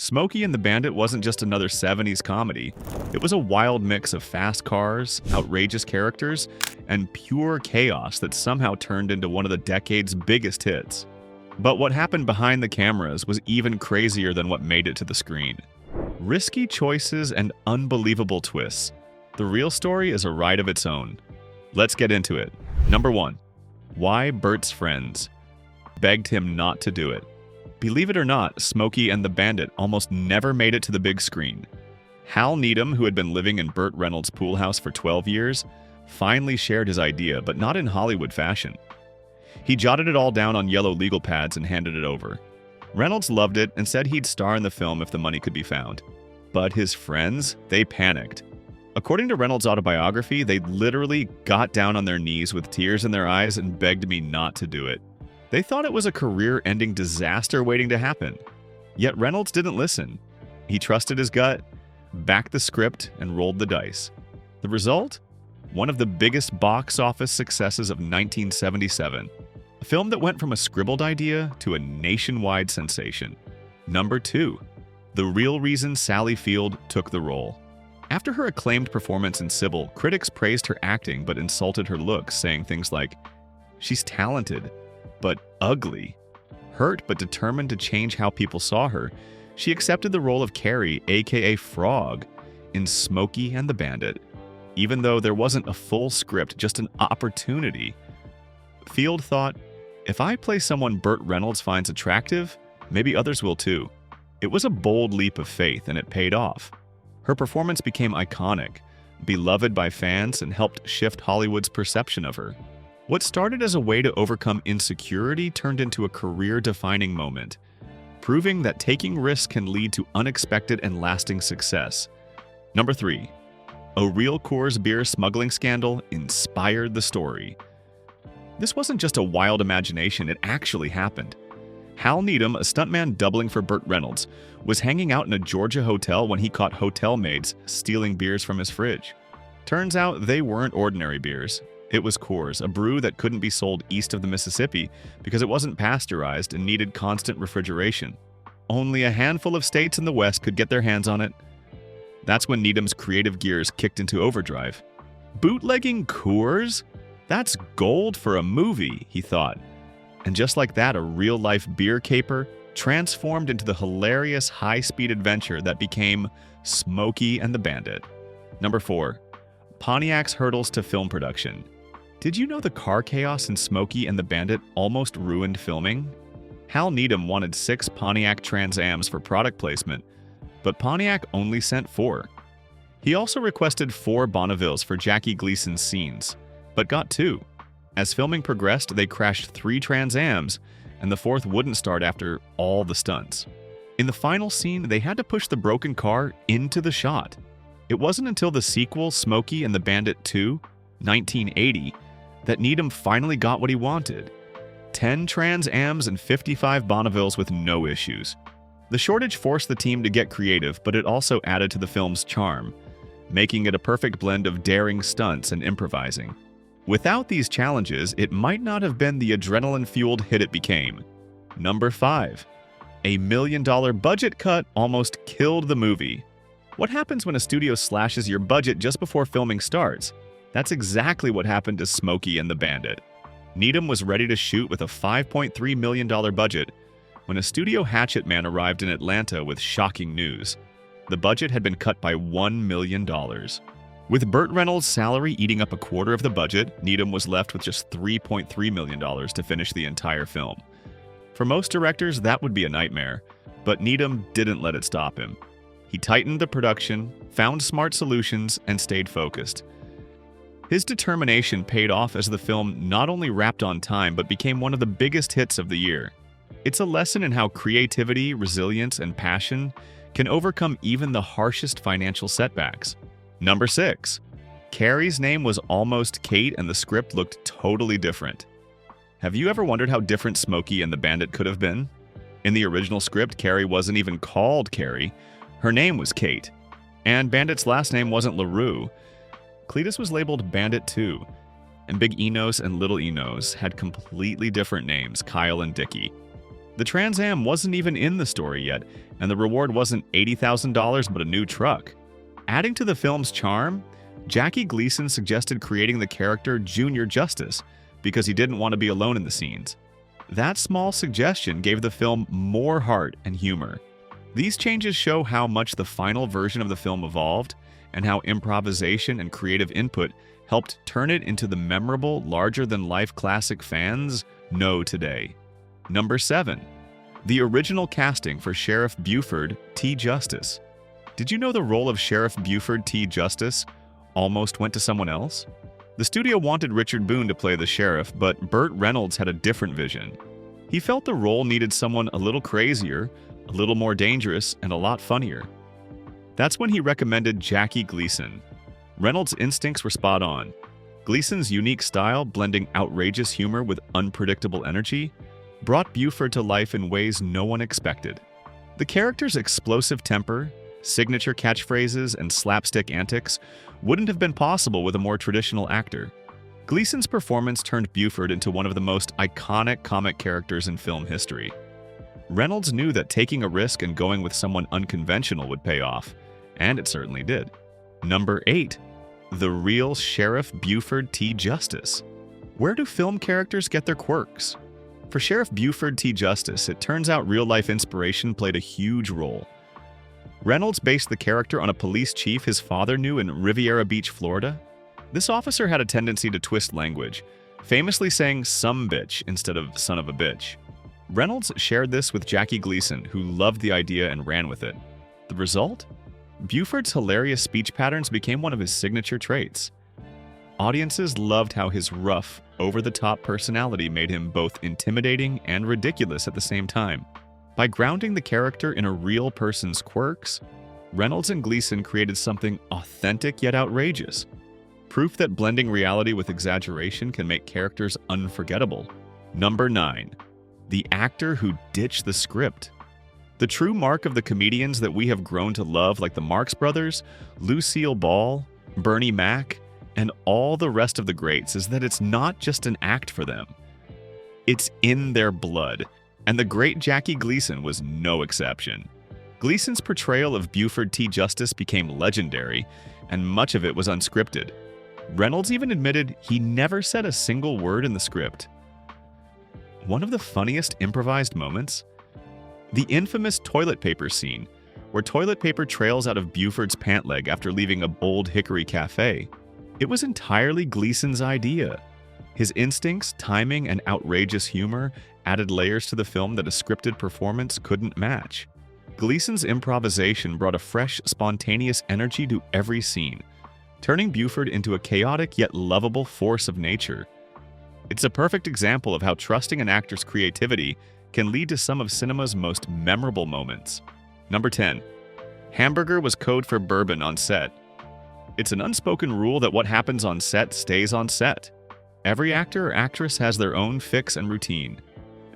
Smokey and the Bandit wasn't just another 70s comedy. It was a wild mix of fast cars, outrageous characters, and pure chaos that somehow turned into one of the decade's biggest hits. But what happened behind the cameras was even crazier than what made it to the screen. Risky choices and unbelievable twists. The real story is a ride of its own. Let's get into it. Number 1. Why Burt's friends begged him not to do it. Believe it or not, Smokey and the Bandit almost never made it to the big screen. Hal Needham, who had been living in Burt Reynolds' pool house for 12 years, finally shared his idea, but not in Hollywood fashion. He jotted it all down on yellow legal pads and handed it over. Reynolds loved it and said he'd star in the film if the money could be found. But his friends, they panicked. According to Reynolds' autobiography, they literally got down on their knees with tears in their eyes and begged me not to do it. They thought it was a career-ending disaster waiting to happen. Yet Reynolds didn't listen. He trusted his gut, backed the script, and rolled the dice. The result? One of the biggest box office successes of 1977. A film that went from a scribbled idea to a nationwide sensation. Number 2. The real reason Sally Field took the role. After her acclaimed performance in Sybil, critics praised her acting but insulted her looks, saying things like, "She's talented, but ugly." Hurt but determined to change how people saw her, she accepted the role of Carrie, aka Frog, in Smokey and the Bandit. Even though there wasn't a full script, just an opportunity. Field thought, if I play someone Burt Reynolds finds attractive, maybe others will too. It was a bold leap of faith, and it paid off. Her performance became iconic, beloved by fans, and helped shift Hollywood's perception of her. What started as a way to overcome insecurity turned into a career-defining moment, proving that taking risks can lead to unexpected and lasting success. Number 3. A real Coors beer smuggling scandal inspired the story. This wasn't just a wild imagination, it actually happened. Hal Needham, a stuntman doubling for Burt Reynolds, was hanging out in a Georgia hotel when he caught hotel maids stealing beers from his fridge. Turns out they weren't ordinary beers. It was Coors, a brew that couldn't be sold east of the Mississippi because it wasn't pasteurized and needed constant refrigeration. Only a handful of states in the West could get their hands on it. That's when Needham's creative gears kicked into overdrive. Bootlegging Coors? That's gold for a movie, he thought. And just like that, a real-life beer caper transformed into the hilarious high-speed adventure that became Smokey and the Bandit. Number 4. Pontiac's hurdles to film production. Did you know the car chaos in Smokey and the Bandit almost ruined filming? Hal Needham wanted 6 Pontiac Trans Ams for product placement, but Pontiac only sent 4. He also requested 4 Bonnevilles for Jackie Gleason's scenes, but got 2. As filming progressed, they crashed 3 Trans Ams, and the 4th wouldn't start after all the stunts. In the final scene, they had to push the broken car into the shot. It wasn't until the sequel, Smokey and the Bandit 2, 1980, that Needham finally got what he wanted. 10 Trans Ams and 55 Bonnevilles with no issues. The shortage forced the team to get creative, but it also added to the film's charm, making it a perfect blend of daring stunts and improvising. Without these challenges, it might not have been the adrenaline-fueled hit it became. Number 5. A $1 million budget cut almost killed the movie. What happens when a studio slashes your budget just before filming starts? That's exactly what happened to Smokey and the Bandit. Needham was ready to shoot with a $5.3 million budget when a studio hatchet man arrived in Atlanta with shocking news. The budget had been cut by $1 million. With Burt Reynolds' salary eating up a quarter of the budget, Needham was left with just $3.3 million to finish the entire film. For most directors, that would be a nightmare, but Needham didn't let it stop him. He tightened the production, found smart solutions, and stayed focused. His determination paid off as the film not only wrapped on time, but became one of the biggest hits of the year. It's a lesson in how creativity, resilience, and passion can overcome even the harshest financial setbacks. Number 6. Carrie's name was almost Kate and the script looked totally different. Have you ever wondered how different Smokey and the Bandit could have been? In the original script, Carrie wasn't even called Carrie. Her name was Kate. And Bandit's last name wasn't LaRue. Cletus was labeled Bandit too. And Big Enos and Little Enos had completely different names, Kyle and Dickie. The Trans Am wasn't even in the story yet, and the reward wasn't $80,000 but a new truck. Adding to the film's charm, Jackie Gleason suggested creating the character Junior Justice because he didn't want to be alone in the scenes. That small suggestion gave the film more heart and humor. These changes show how much the final version of the film evolved and how improvisation and creative input helped turn it into the memorable, larger-than-life classic fans know today. Number 7. The original casting for Sheriff Buford T. Justice. Did you know the role of Sheriff Buford T. Justice almost went to someone else? The studio wanted Richard Boone to play the sheriff, but Burt Reynolds had a different vision. He felt the role needed someone a little crazier, a little more dangerous, and a lot funnier. That's when he recommended Jackie Gleason. Reynolds' instincts were spot on. Gleason's unique style, blending outrageous humor with unpredictable energy, brought Buford to life in ways no one expected. The character's explosive temper, signature catchphrases, and slapstick antics wouldn't have been possible with a more traditional actor. Gleason's performance turned Buford into one of the most iconic comic characters in film history. Reynolds knew that taking a risk and going with someone unconventional would pay off, and it certainly did. Number 8. The real Sheriff Buford T. Justice. Where do film characters get their quirks? For Sheriff Buford T. Justice, it turns out real-life inspiration played a huge role. Reynolds based the character on a police chief his father knew in Riviera Beach, Florida. This officer had a tendency to twist language, famously saying "some bitch" instead of "son of a bitch." Reynolds shared this with Jackie Gleason, who loved the idea and ran with it. The result? Buford's hilarious speech patterns became one of his signature traits. Audiences loved how his rough, over-the-top personality made him both intimidating and ridiculous at the same time. By grounding the character in a real person's quirks, Reynolds and Gleason created something authentic yet outrageous. Proof that blending reality with exaggeration can make characters unforgettable. Number 9. The actor who ditched the script. The true mark of the comedians that we have grown to love, like the Marx Brothers, Lucille Ball, Bernie Mac, and all the rest of the greats, is that it's not just an act for them. It's in their blood. And the great Jackie Gleason was no exception. Gleason's portrayal of Buford T. Justice became legendary, and much of it was unscripted. Reynolds even admitted he never said a single word in the script. One of the funniest improvised moments? The infamous toilet paper scene, where toilet paper trails out of Buford's pant leg after leaving a Bold Hickory cafe. It was entirely Gleason's idea. His instincts, timing, and outrageous humor added layers to the film that a scripted performance couldn't match. Gleason's improvisation brought a fresh, spontaneous energy to every scene, turning Buford into a chaotic yet lovable force of nature. It's a perfect example of how trusting an actor's creativity can lead to some of cinema's most memorable moments. Number 10. Hamburger was code for bourbon on set. It's an unspoken rule that what happens on set stays on set. Every actor or actress has their own fix and routine.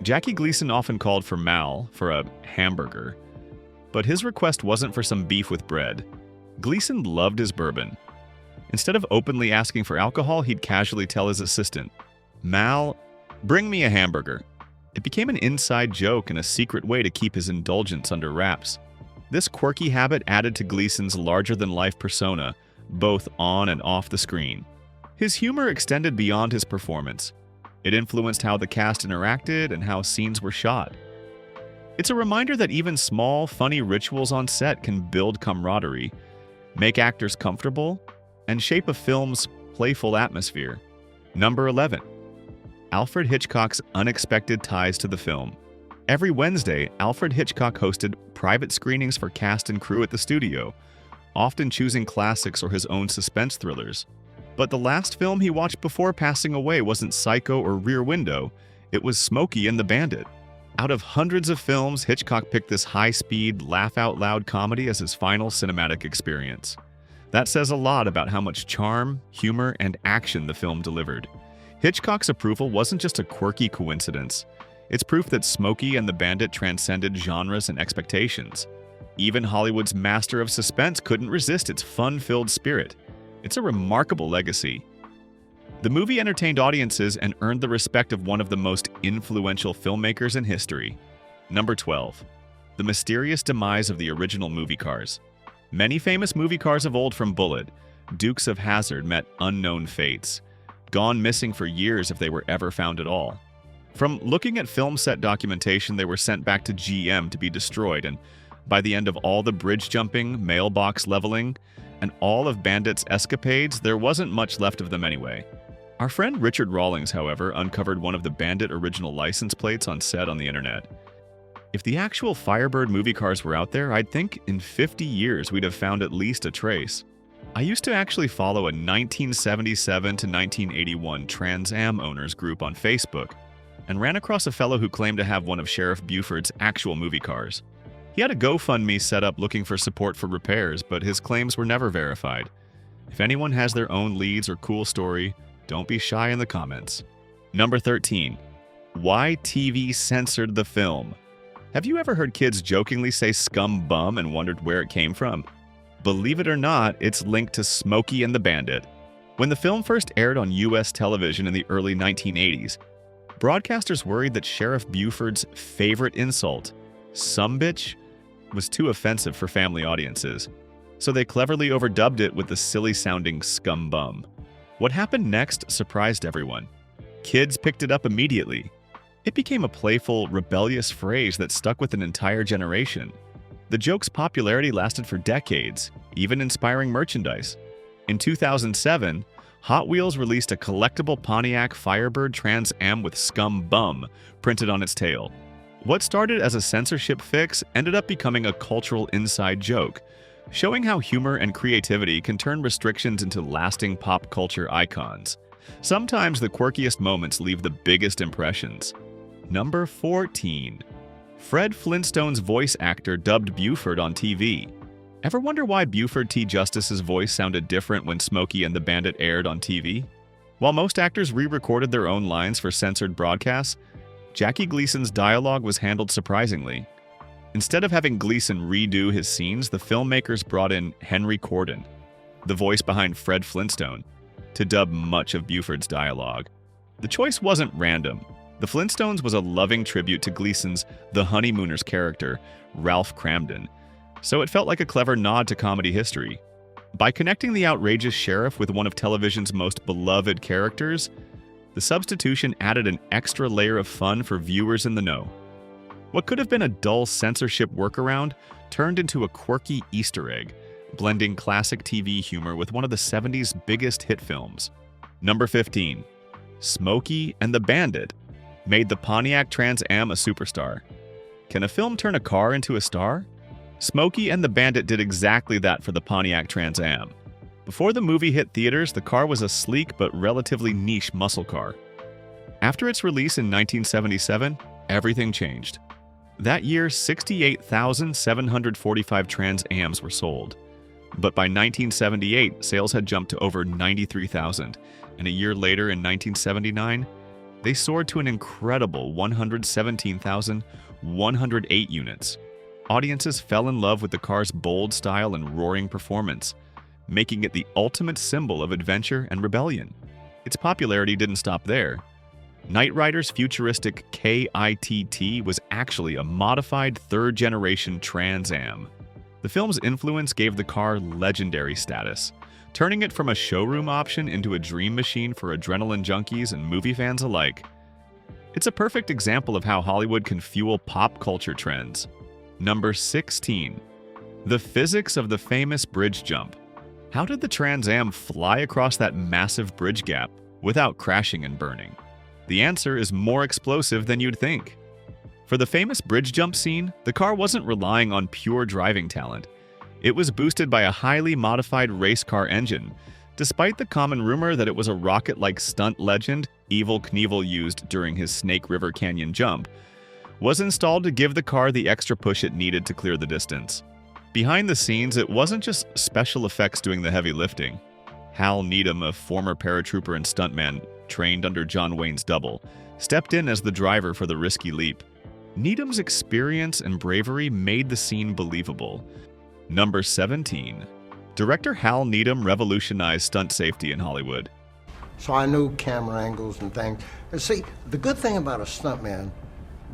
Jackie Gleason often called for Mal for a hamburger, but his request wasn't for some beef with bread. Gleason loved his bourbon. Instead of openly asking for alcohol, he'd casually tell his assistant, "Mal, bring me a hamburger." It became an inside joke and a secret way to keep his indulgence under wraps. This quirky habit added to Gleason's larger-than-life persona, both on and off the screen. His humor extended beyond his performance. It influenced how the cast interacted and how scenes were shot. It's a reminder that even small, funny rituals on set can build camaraderie, make actors comfortable, and shape a film's playful atmosphere. Number 11. Alfred Hitchcock's unexpected ties to the film. Every Wednesday, Alfred Hitchcock hosted private screenings for cast and crew at the studio, often choosing classics or his own suspense thrillers. But the last film he watched before passing away wasn't Psycho or Rear Window, it was Smokey and The Bandit. Out of hundreds of films, Hitchcock picked this high-speed, laugh-out-loud comedy as his final cinematic experience. That says a lot about how much charm, humor, and action the film delivered. Hitchcock's approval wasn't just a quirky coincidence. It's proof that Smokey and The Bandit transcended genres and expectations. Even Hollywood's master of suspense couldn't resist its fun-filled spirit. It's a remarkable legacy. The movie entertained audiences and earned the respect of one of the most influential filmmakers in history. Number 12. The mysterious demise of the original movie cars. Many famous movie cars of old, from Bullitt, Dukes of Hazzard, met unknown fates, gone missing for years if they were ever found at all. From looking at film set documentation, they were sent back to GM to be destroyed, and by the end of all the bridge jumping, mailbox leveling, and all of Bandit's escapades, there wasn't much left of them anyway. Our friend Richard Rawlings, however, uncovered one of the Bandit original license plates on set on the internet. If the actual Firebird movie cars were out there, I'd think in 50 years we'd have found at least a trace. I used to actually follow a 1977 to 1981 Trans Am owners group on Facebook, and ran across a fellow who claimed to have one of Sheriff Buford's actual movie cars. He had a GoFundMe set up looking for support for repairs, but his claims were never verified. If anyone has their own leads or cool story, don't be shy in the comments. Number 13. Why TV censored the film. Have you ever heard kids jokingly say "scum bum" and wondered where it came from? Believe it or not, it's linked to Smokey and the Bandit. When the film first aired on US television in the early 1980s, broadcasters worried that Sheriff Buford's favorite insult, "sumbitch," was too offensive for family audiences, so they cleverly overdubbed it with the silly-sounding "scum bum." What happened next surprised everyone. Kids picked it up immediately. It became a playful, rebellious phrase that stuck with an entire generation. The joke's popularity lasted for decades, even inspiring merchandise. In 2007, Hot Wheels released a collectible Pontiac Firebird Trans Am with "scum bum" printed on its tail. What started as a censorship fix ended up becoming a cultural inside joke, showing how humor and creativity can turn restrictions into lasting pop culture icons. Sometimes the quirkiest moments leave the biggest impressions. Number 14. Fred Flintstone's voice actor dubbed Buford on TV. Ever wonder why Buford T. Justice's voice sounded different when Smokey and the Bandit aired on TV? While most actors re-recorded their own lines for censored broadcasts, Jackie Gleason's dialogue was handled surprisingly. Instead of having Gleason redo his scenes, the filmmakers brought in Henry Corden, the voice behind Fred Flintstone, to dub much of Buford's dialogue. The choice wasn't random. The Flintstones was a loving tribute to Gleason's The Honeymooners character, Ralph Cramden, so it felt like a clever nod to comedy history. By connecting the outrageous sheriff with one of television's most beloved characters, the substitution added an extra layer of fun for viewers in the know. What could have been a dull censorship workaround turned into a quirky Easter egg, blending classic TV humor with one of the 70s biggest hit films. Number 15. Smokey and the Bandit made the Pontiac Trans Am a superstar. Can a film turn a car into a star? Smokey and the Bandit did exactly that for the Pontiac Trans Am. Before the movie hit theaters, the car was a sleek but relatively niche muscle car. After its release in 1977, everything changed. That year, 68,745 Trans Ams were sold. But by 1978, sales had jumped to over 93,000, and a year later, in 1979, they soared to an incredible 117,108 units. Audiences fell in love with the car's bold style and roaring performance, making it the ultimate symbol of adventure and rebellion. Its popularity didn't stop there. Knight Rider's futuristic KITT was actually a modified third-generation Trans Am. The film's influence gave the car legendary status, turning it from a showroom option into a dream machine for adrenaline junkies and movie fans alike. It's a perfect example of how Hollywood can fuel pop culture trends. Number 16. The physics of the famous bridge jump. How did the Trans Am fly across that massive bridge gap without crashing and burning? The answer is more explosive than you'd think. For the famous bridge jump scene, the car wasn't relying on pure driving talent. It was boosted by a highly modified race car engine, despite the common rumor that it was a rocket-like stunt legend Evel Knievel used during his Snake River Canyon jump, was installed to give the car the extra push it needed to clear the distance. Behind the scenes, it wasn't just special effects doing the heavy lifting. Hal Needham, a former paratrooper and stuntman trained under John Wayne's double, stepped in as the driver for the risky leap. Needham's experience and bravery made the scene believable. Number 17. Director Hal Needham revolutionized stunt safety in Hollywood. So I knew camera angles and things. And see, the good thing about a stuntman,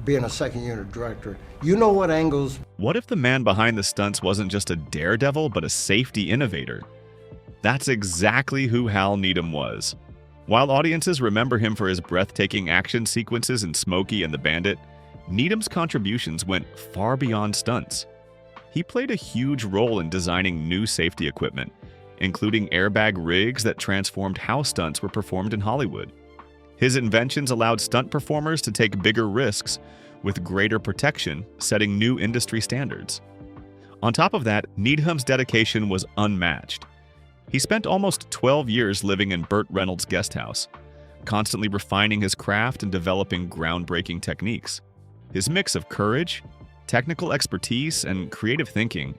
being a second unit director. You know what angles. What if the man behind the stunts wasn't just a daredevil, but a safety innovator? That's exactly who Hal Needham was. While audiences remember him for his breathtaking action sequences in Smokey and the Bandit, Needham's contributions went far beyond stunts. He played a huge role in designing new safety equipment, including airbag rigs that transformed how stunts were performed in Hollywood. His inventions allowed stunt performers to take bigger risks with greater protection, setting new industry standards. On top of that, Needham's dedication was unmatched. He spent almost 12 years living in Burt Reynolds' guest house, constantly refining his craft and developing groundbreaking techniques. His mix of courage, technical expertise, and creative thinking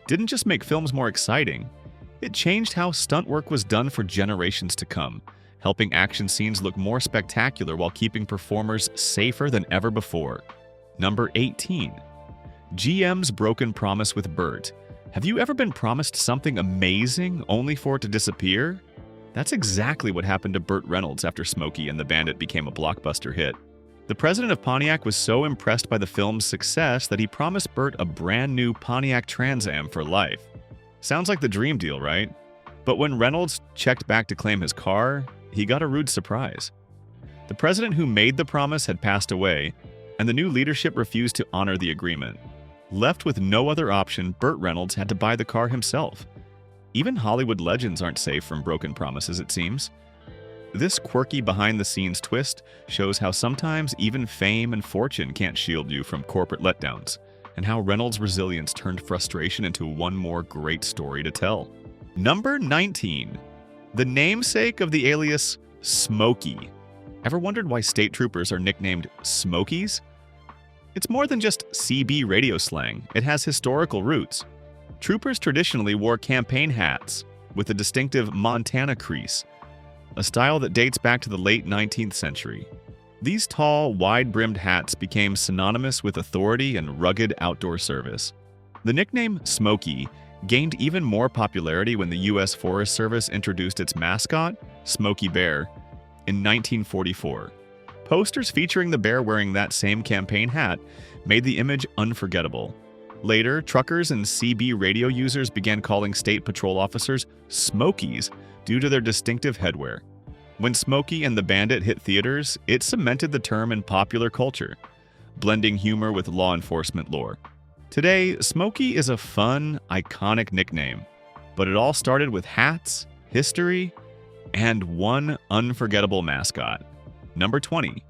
didn't just make films more exciting, it changed how stunt work was done for generations to come, helping action scenes look more spectacular while keeping performers safer than ever before. Number 18. GM's broken promise with Burt. Have you ever been promised something amazing only for it to disappear? That's exactly what happened to Burt Reynolds after Smokey and the Bandit became a blockbuster hit. The president of Pontiac was so impressed by the film's success that he promised Burt a brand new Pontiac Trans Am for life. Sounds like the dream deal, right? But when Reynolds checked back to claim his car, he got a rude surprise. The president who made the promise had passed away, and the new leadership refused to honor the agreement. Left with no other option, Burt Reynolds had to buy the car himself. Even Hollywood legends aren't safe from broken promises, it seems. This quirky behind-the-scenes twist shows how sometimes even fame and fortune can't shield you from corporate letdowns, and how Reynolds' resilience turned frustration into one more great story to tell. Number 19. The namesake of the alias Smokey. Ever wondered why state troopers are nicknamed Smokies? It's more than just CB radio slang. It has historical roots. Troopers traditionally wore campaign hats with a distinctive Montana crease, a style that dates back to the late 19th century. These tall, wide-brimmed hats became synonymous with authority and rugged outdoor service. The nickname Smokey gained even more popularity when the U.S. Forest Service introduced its mascot, Smokey Bear, in 1944. Posters featuring the bear wearing that same campaign hat made the image unforgettable. Later, truckers and CB radio users began calling state patrol officers Smokies due to their distinctive headwear. When Smokey and the Bandit hit theaters, it cemented the term in popular culture, blending humor with law enforcement lore. Today, Smokey is a fun, iconic nickname, but it all started with hats, history, and one unforgettable mascot. Number 20.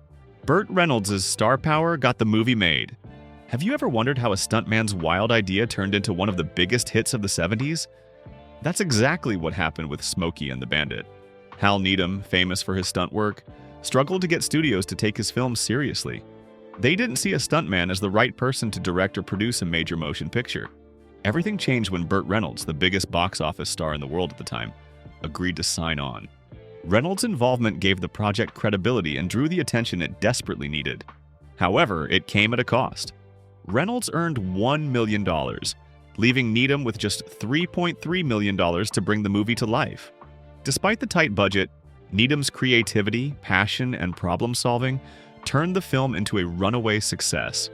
Burt Reynolds' star power got the movie made. Have you ever wondered how a stuntman's wild idea turned into one of the biggest hits of the 70s? That's exactly what happened with Smokey and the Bandit. Hal Needham, famous for his stunt work, struggled to get studios to take his films seriously. They didn't see a stuntman as the right person to direct or produce a major motion picture. Everything changed when Burt Reynolds, the biggest box office star in the world at the time, agreed to sign on. Reynolds' involvement gave the project credibility and drew the attention it desperately needed. However, it came at a cost. Reynolds earned $1 million, leaving Needham with just $3.3 million to bring the movie to life. Despite the tight budget, Needham's creativity, passion, and problem-solving turned the film into a runaway success,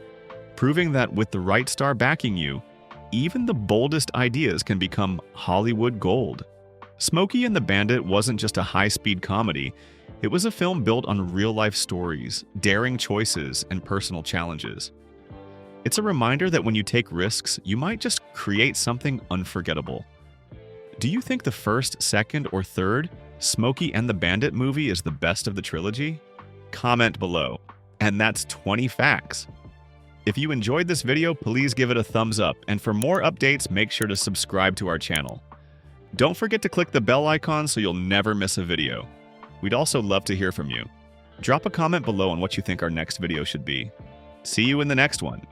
proving that with the right star backing you, even the boldest ideas can become Hollywood gold. Smokey and the Bandit wasn't just a high-speed comedy, it was a film built on real-life stories, daring choices, and personal challenges. It's a reminder that when you take risks, you might just create something unforgettable. Do you think the first, second, or third Smokey and the Bandit movie is the best of the trilogy? Comment below. And that's 20 facts. If you enjoyed this video, please give it a thumbs up, and for more updates, make sure to subscribe to our channel. Don't forget to click the bell icon so you'll never miss a video. We'd also love to hear from you. Drop a comment below on what you think our next video should be. See you in the next one.